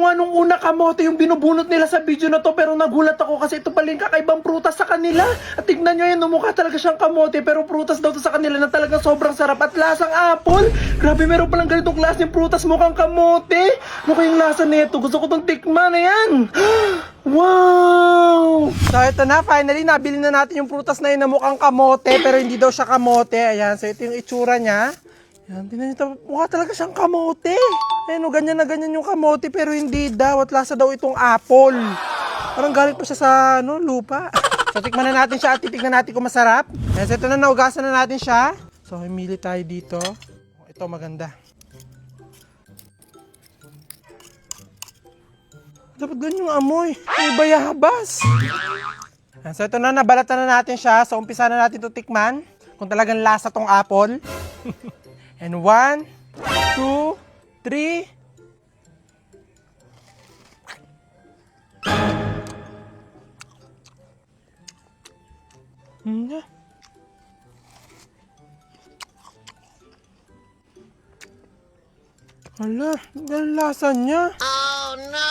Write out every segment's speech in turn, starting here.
nga nung una kamote yung binubunot nila sa video na to, pero nagulat ako kasi ito pala yung kakaibang prutas sa kanila. At tignan nyo yan, mukha talaga siyang kamote pero prutas daw to sa kanila na talagang sobrang sarap at lasang apple. Grabe, meron palang ganitong klaseng prutas mukhang kamote. Mukha yung lasa nito, gusto ko tong tikman na yan. Wow! So ito na, finally nabili na natin yung prutas na yun na mukhang kamote pero hindi daw siya kamote. Ayan, so ito yung itsura niya. Yan, tingnan nyo, mukha talaga siyang kamote. Ayan o, ganyan na ganyan yung kamote pero hindi daw at lasa daw itong apple. Parang galing pa siya sa lupa. So tikman na natin siya at titignan natin kung masarap. Ayan, so ito na, naugasan na natin siya. So himili tayo dito. Ito maganda. Dapat ganyan yung amoy. May bayabas. Ayan, so ito na, nabalatan na natin siya. So umpisa na natin ito tikman. Kung talagang lasa tong apple. And 1, 2, 3. Hala, ang lasa niya. Oh no!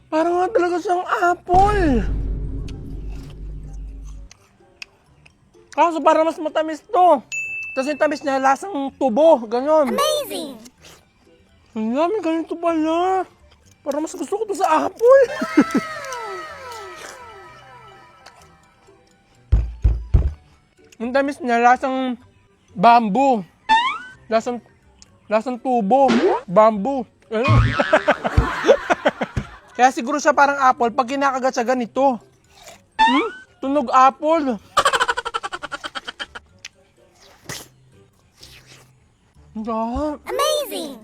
Parang nga talaga siyang apple. Kaso parang mas matamis to. Tapos yung tamis niya, lasang tubo. Ganon. Amazing! Ang dami, ganito pala. Parang mas gusto ko to sa apple. Yung tamis niya, lasang bamboo. Lasang tubo. Bamboo. Kaya siguro siya parang apple pag kinakagat siya ganito. Tunog apple. Amazing!